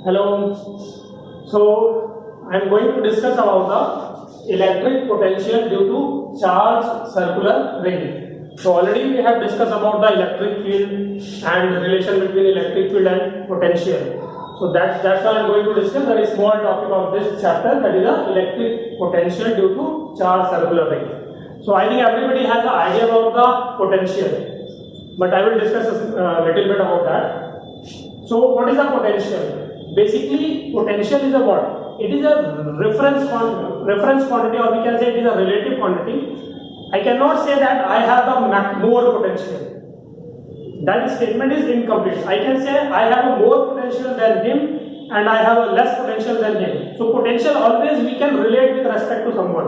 Hello. So I am going to discuss about the electric potential due to charge circular ring. So already we have discussed about the electric field and the relation between electric field and potential. So that's why I am going to discuss a very small topic of this chapter, that is the electric potential due to charge circular ring. So I think everybody has the idea about the potential, but I will discuss a little bit about that. So what is the potential? Basically, potential is a what? It is a reference quantity, or we can say it is a relative quantity. I cannot say that I have the more potential. That statement is incomplete. I can say I have a more potential than him and I have a less potential than him. So potential always we can relate with respect to someone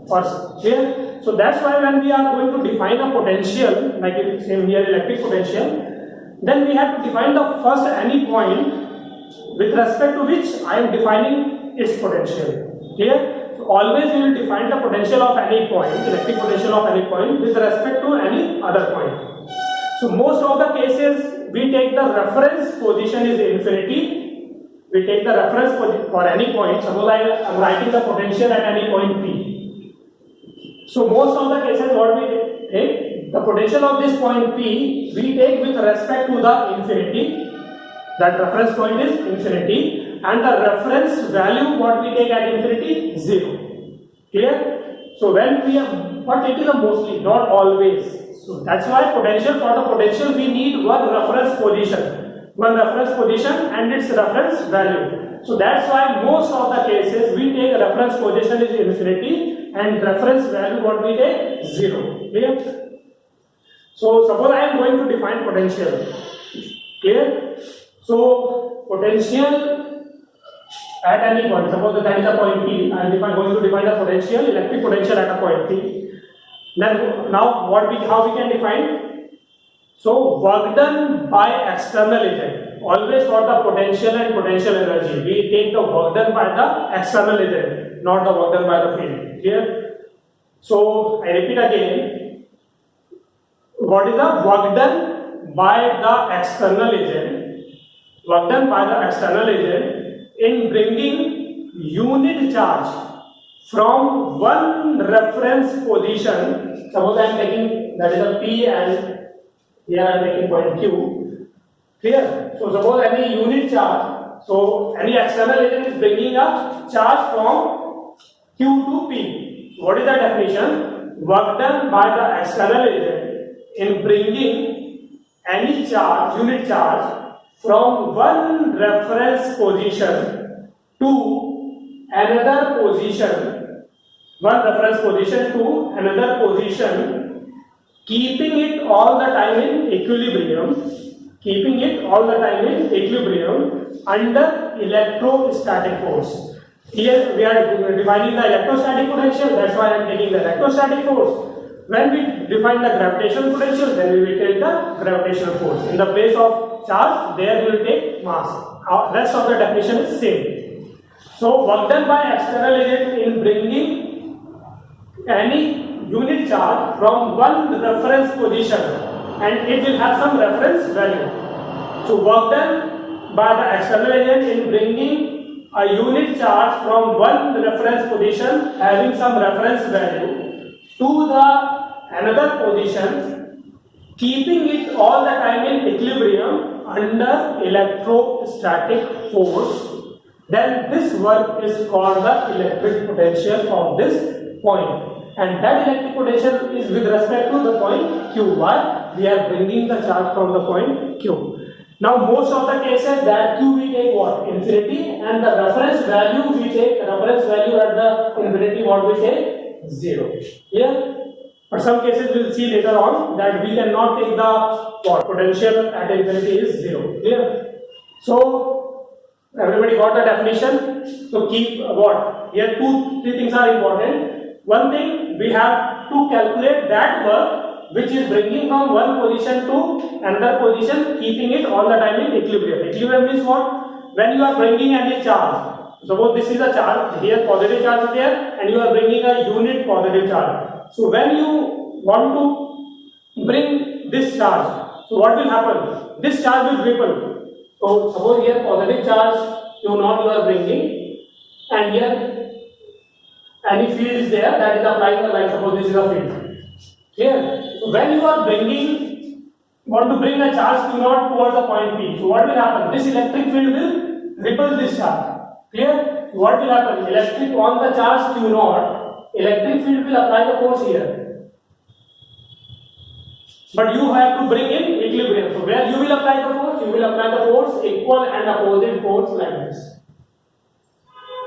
or here. So that's why when we are going to define a potential, like it same here electric potential, then we have to define the first any point with respect to which I am defining its potential. Clear? So always we will define the potential of any point, electric potential of any point with respect to any other point. So most of the cases we take the reference position is infinity. We take the reference for any point. Suppose I am writing the potential at any point P. So most of the cases what we take, the potential of this point P we take with respect to the infinity. That reference point is infinity, and the reference value what we take at infinity 0. Clear? So when we are, but it is a mostly, not always. So that's why potential, for the potential we need one reference position and its reference value. So that's why most of the cases we take reference position is infinity and reference value what we take 0. Clear? So suppose I am going to define potential. Clear? So potential at any point, suppose that is a point P, I am going to define the potential, electric potential at a point P. Then now how we can define? So work done by external agent. Always for the potential and potential energy, we take the work done by the external agent, not the work done by the field. Clear? So I repeat again. What is the work done by the external agent? Work done by the external agent in bringing unit charge from one reference position. Suppose I am taking that is a P and here I am taking point Q. Clear? So suppose any unit charge, so any external agent is bringing a charge from Q to P. So what is the definition? Work done by the external agent in bringing any charge, unit charge, from one reference position to another position, keeping it all the time in equilibrium, under electrostatic force. Here we are defining the electrostatic potential, that's why I am taking the electrostatic force. When we define the gravitational potential, then we will take the gravitational force. In the place of charge, there we will take mass. Rest of the definition is same. So work done by external agent in bringing any unit charge from one reference position, and it will have some reference value. So work done by the external agent in bringing a unit charge from one reference position having some reference value to the another position, keeping it all the time in equilibrium under electrostatic force, then this work is called the electric potential of this point. And that electric potential is with respect to the point Q. Why? We are bringing the charge from the point Q. Now most of the cases that Q we take what? Infinity, and the reference value we take, at the infinity what we take? 0. Here, but some cases we will see later on that we cannot take the potential at infinity is 0. Clear? So everybody got the definition. So keep what? Here three things are important. One thing, we have to calculate that work which is bringing from one position to another position, keeping it all the time in equilibrium. Equilibrium means what? When you are bringing any charge. Suppose this is a charge, here positive charge is there, and you are bringing a unit positive charge. So when you want to bring this charge, so what will happen? This charge will ripple. So suppose here positive charge Q naught you are bringing, and here any field is there that is applying the line. Suppose this is a field. Clear? So when you are want to bring a charge Q naught towards the point P, so what will happen? This electric field will repel this charge. Clear? What will happen? Electric on the charge Q naught, electric field will apply the force here. But you have to bring in equilibrium. So where you will apply the force? You will apply the force equal and opposite force like this.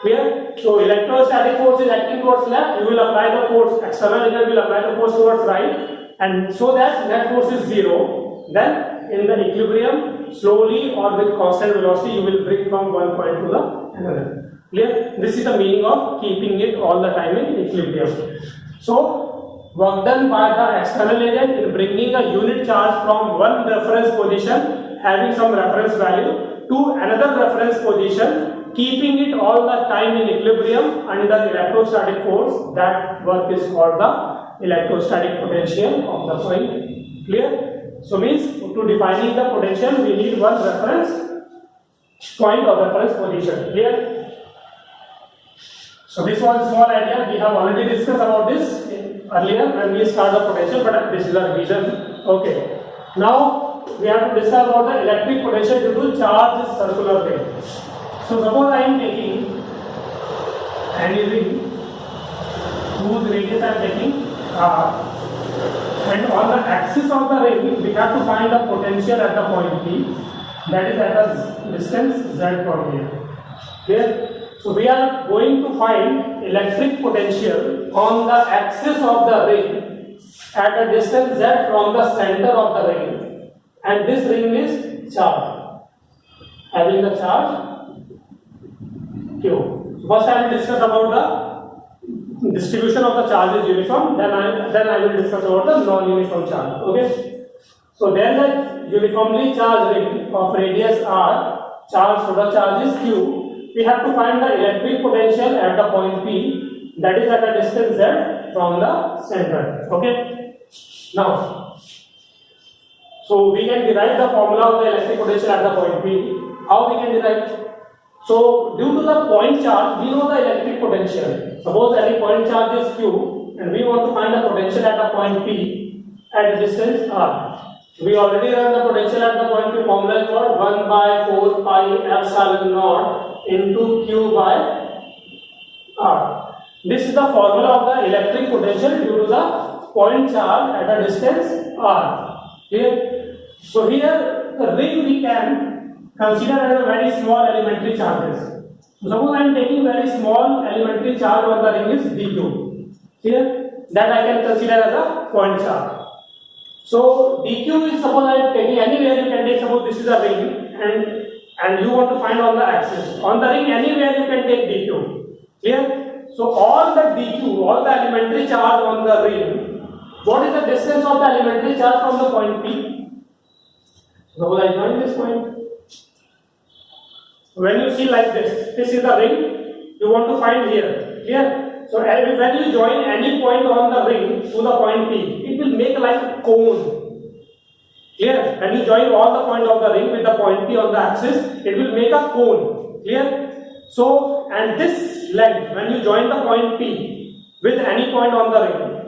Clear? So electrostatic force is acting towards left. You will apply the force. External here will apply the force towards right, and so that net force is zero. Then in the equilibrium, slowly or with constant velocity, you will bring from one point to the another. Clear? This is the meaning of keeping it all the time in equilibrium. So work done by the external agent in bringing a unit charge from one reference position having some reference value to another reference position, keeping it all the time in equilibrium under electrostatic force. That work is called the electrostatic potential of the coil. Clear? So means to defining the potential we need one reference point or reference position. Clear? So this was small idea. We have already discussed about this earlier when we start the potential, but this is a revision. Okay. Now we have to discuss about the electric potential due to charge circular ring. So suppose I am taking any ring whose radius I am taking R, and on the axis of the ring we have to find the potential at the point P, that is at a distance Z from here. Clear? So we are going to find electric potential on the axis of the ring at a distance Z from the center of the ring, and this ring is charged, having the charge Q. First I will discuss about the distribution of the charges uniform, then I will discuss about the non-uniform charge. Okay. So there is a uniformly charged ring of radius R, charge, so the charge is Q. We have to find the electric potential at the point P, that is at a distance Z from the center. Okay. Now, so we can derive the formula of the electric potential at the point P. How we can derive? So due to the point charge, we know the electric potential. Suppose any point charge is Q, and we want to find the potential at a point P at a distance R. We already learned the potential at the point P. Formula is what? 1 by 4 pi epsilon naught into Q by R. This is the formula of the electric potential due to the point charge at a distance R. Here, so here the ring we can consider as a very small elementary charges. So suppose I am taking very small elementary charge on the ring is dq. Here, that I can consider as a point charge. So dq is, suppose I am taking anywhere you can take. Suppose this is a ring and you want to find on the axis. On the ring anywhere you can take dq. Clear? So all the dq, all the elementary charge on the ring, what is the distance of the elementary charge from the point P? Suppose I join this point. When you see like this is the ring you want to find here. Clear? So when you join any point on the ring to the point P, it will make like a cone. Clear? When you join all the points of the ring with the point P on the axis, it will make a cone. Clear? So, and this length, when you join the point P with any point on the ring,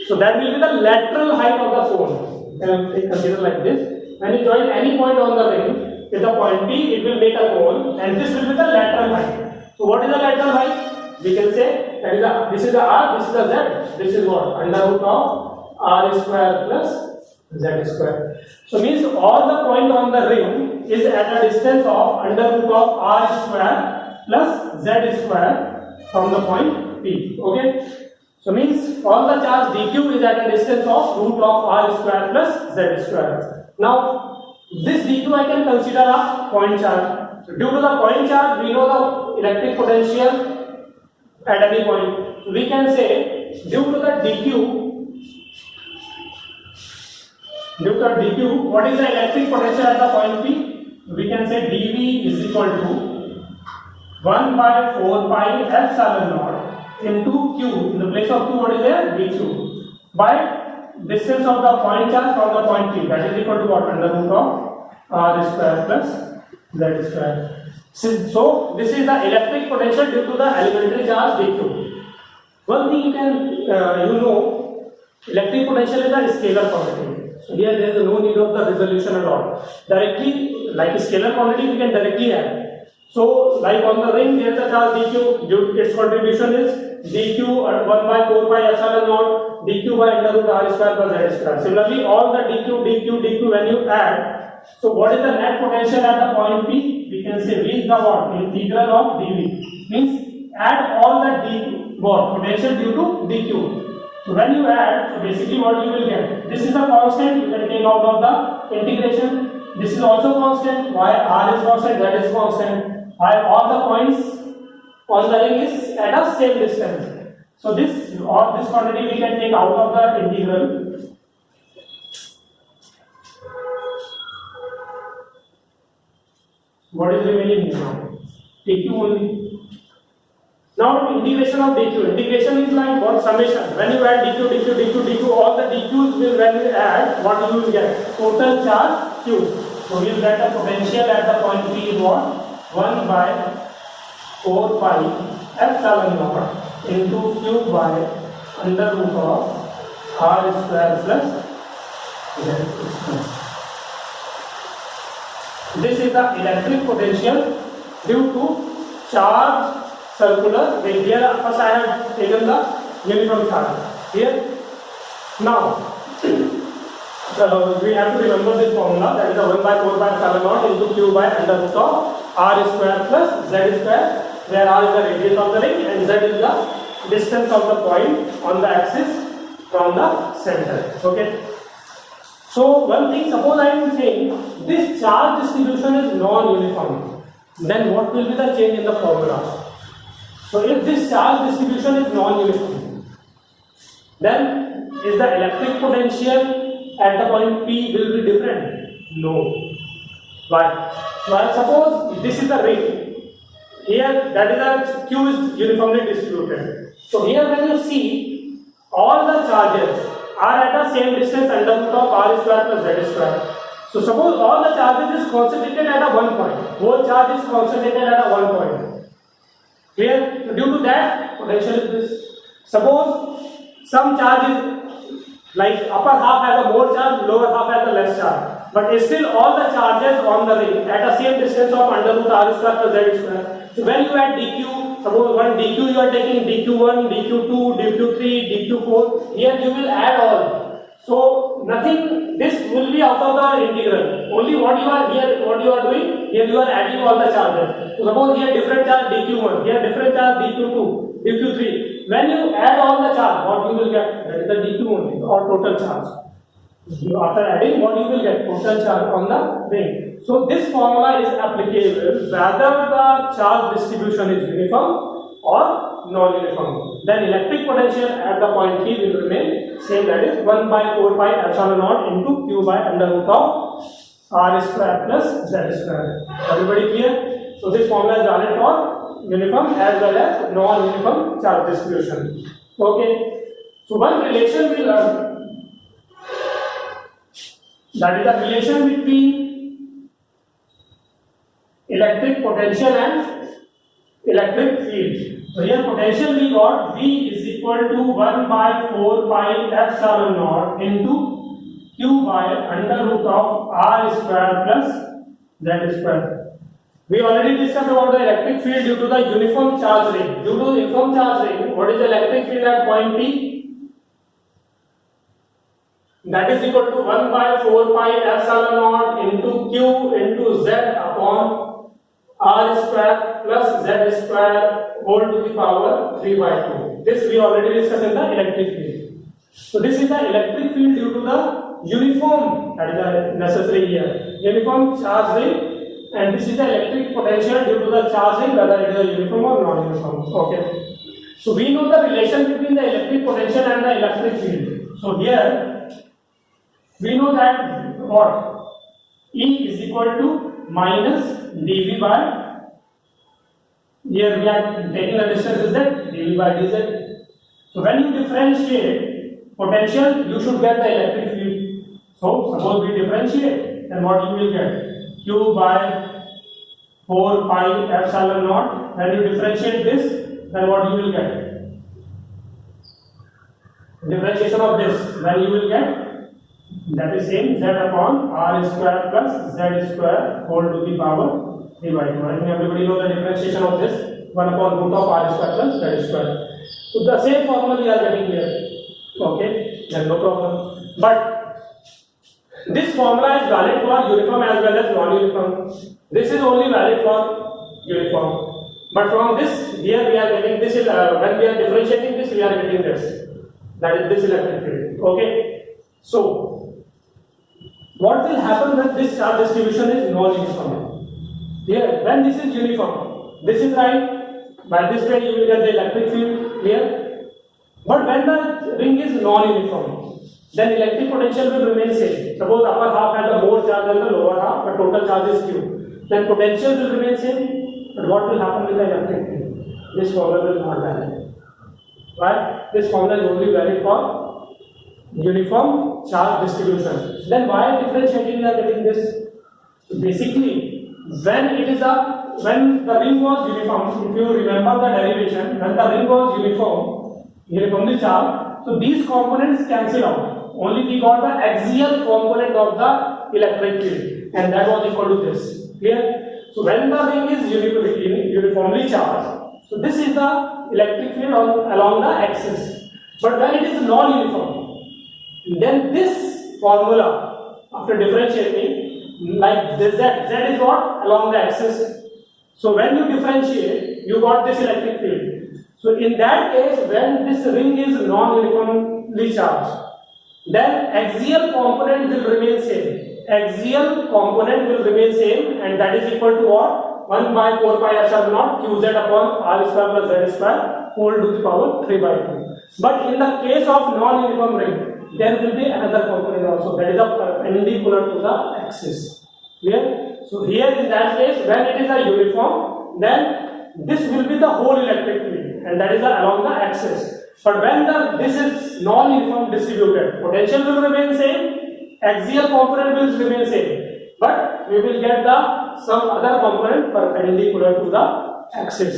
so that will be the lateral height of the cone. Consider like this. When you join any point on the ring with the point P, it will make a cone, and this will be the lateral height. So what is the lateral height? We can say that is this is the R, this is the Z. This is what? Under root of R square plus Z square. So means all the point on the ring is at a distance of under root of R square plus Z square from the point P. Okay. So means all the charge dq is at a distance of root of R square plus Z square. Now this dq I can consider a point charge. So due to the point charge, we know the electric potential at any point. So we can say due to the dq, what is the electric potential at the point P? We can say dV is equal to 1 by 4 pi epsilon naught into Q. In the place of Q, what is there? dq. By distance of the point charge from the point P, that is equal to what? Under root of R square plus Z square. So this is the electric potential due to the elementary charge dq. One thing you can electric potential is a scalar quantity. So here there is no need of the resolution at all. Directly, like a scalar quantity, we can directly add. So like on the ring, there is a charge dq. Its contribution is dq at 1 by 4 pi epsilon naught dq by under root r square plus z square. Similarly, all the dq when you add. So what is the net potential at the point P? We can say V is the what? Integral of dV. Means add all the dq what? Potential due to dq. So when you add, so basically what you will get? This is a constant, you can take out of the integration. This is also constant. Why? R is constant, Z is constant. Why? All the points on the ring is at a same distance. So this quantity we can take out of the integral. What is remaining now? dq only. Now integration of dq. Integration is like what? Summation. When you add dq, all the dq's will, when you add, what you will get? Total charge q. So we will get a potential at the point P is what? 1 by 4 pi epsilon naught into q by under root of r square plus z square. This is the electric potential due to charge circular ring. Here first I have taken the uniform charge. Here now we have to remember this formula, that is the 1 by 4 pi epsilon naught into q by under root of r square plus z square, where r is the radius of the ring and z is the distance of the point on the axis from the center. Okay. So one thing, suppose I am saying this charge distribution is non-uniform, then what will be the change in the formula? So if this charge distribution is non-uniform, then is the electric potential at the point P will be different? No. Why? Well, suppose this is the ring. Here that is the Q is uniformly distributed. So here when you see all the charges are at the same distance under root of r square plus z square. So suppose all the charges is concentrated at a one point. Whole charge is concentrated at a one point. Clear? So due to that, potential is this. Suppose some charge is like upper half has a more charge, lower half has a less charge. But still all the charges on the ring at the same distance of under root r square plus z square. So when you add dq, suppose one dq you are taking dq1, dq2, dq3, dq4. Here you will add all. So nothing. This will be out of the integral. Only what you are here, what you are doing here, you are adding all the charges. So suppose here different charge dq1, here different charge dq2, dq3. When you add all the charge, what you will get? That is the dq only, or total charge. After adding, what you will get? Total charge on the ring. So this formula is applicable whether the charge distribution is uniform or non-uniform. Then electric potential at the point P will remain same, that is 1 by 4 pi epsilon naught into q by under root of r square plus z square. Everybody clear? So this formula is valid for uniform as well as non-uniform charge distribution. Okay. So one relation we learn, that is the relation between electric potential and electric field. So here potential we got V is equal to 1 by 4 pi epsilon naught into q by under root of r square plus z square. We already discussed about the electric field due to the uniform charge ring. Due to the uniform charge ring, what is the electric field at point P? That is equal to 1 by 4 pi epsilon naught into q into z upon r square plus z square whole to the power 3 by 2. This we already discussed in the electric field. So this is the electric field due to the uniform, that is necessary here, uniform charge ring, and this is the electric potential due to the charge ring, whether it is a uniform or non-uniform. Okay. So we know the relation between the electric potential and the electric field. So here we know that what? E is equal to minus dV by, here we are taking the distance is that dV by dz. So when you differentiate potential, you should get the electric field. So suppose we differentiate, then what you will get? Q by 4 pi epsilon naught. When you differentiate this, then what you will get? Differentiation of this, then you will get that is same z upon r square plus z square whole to the power 3 by 2. I think everybody knows the differentiation of this, 1 upon root of r square plus z square. So the same formula we are getting here. Okay, then no problem. But this formula is valid for uniform as well as non-uniform. This is only valid for uniform. But from this, here we are getting this, when we are differentiating this, we are getting this. That is this electric field. Okay. So, what will happen when this charge distribution is non-uniform? Here, when this is uniform, this is right. By this way, you will get the electric field here. But when the ring is non-uniform, then electric potential will remain same. Suppose upper half has a more charge than the lower half, but total charge is Q. Then potential will remain same. But what will happen with the electric field? This formula will not valid. Why? This formula is only valid for uniform charge distribution. Then why differentiating we are getting this? So basically, when the ring was uniform, if you remember the derivation, when the ring was uniformly charged, so these components cancel out. Only we got the axial component of the electric field, and that was equal to this. Clear? So when the ring is uniformly charged, so this is the electric field along the axis. But when it is non-uniform, then this formula, after differentiating, like this z is what? Along the axis. So when you differentiate, you got this electric field. So in that case, when this ring is non-uniformly charged, then axial component will remain same. Axial component will remain same, and that is equal to what? 1 by 4 pi epsilon naught qz upon r square plus z square whole to the power 3 by 2. But in the case of non-uniform ring, there will be another component also, that is a perpendicular to the axis. Clear? So here in that case, when it is a uniform, then this will be the whole electric field, and that is along the axis. But when this is non-uniform distributed, potential will remain same, axial component will remain same, but we will get some other component perpendicular to the axis.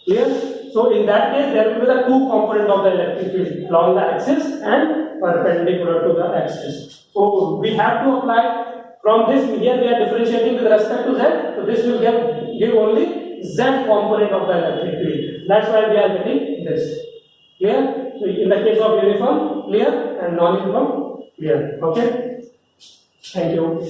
Clear? So in that case, there will be the two component of the electric field along the axis and perpendicular to the axis. So we have to apply from this. Here we are differentiating with respect to z, so this will give only z component of the electric field. That's why we are getting this. Clear? So in the case of uniform, clear, and non-uniform, clear. Okay. Thank you.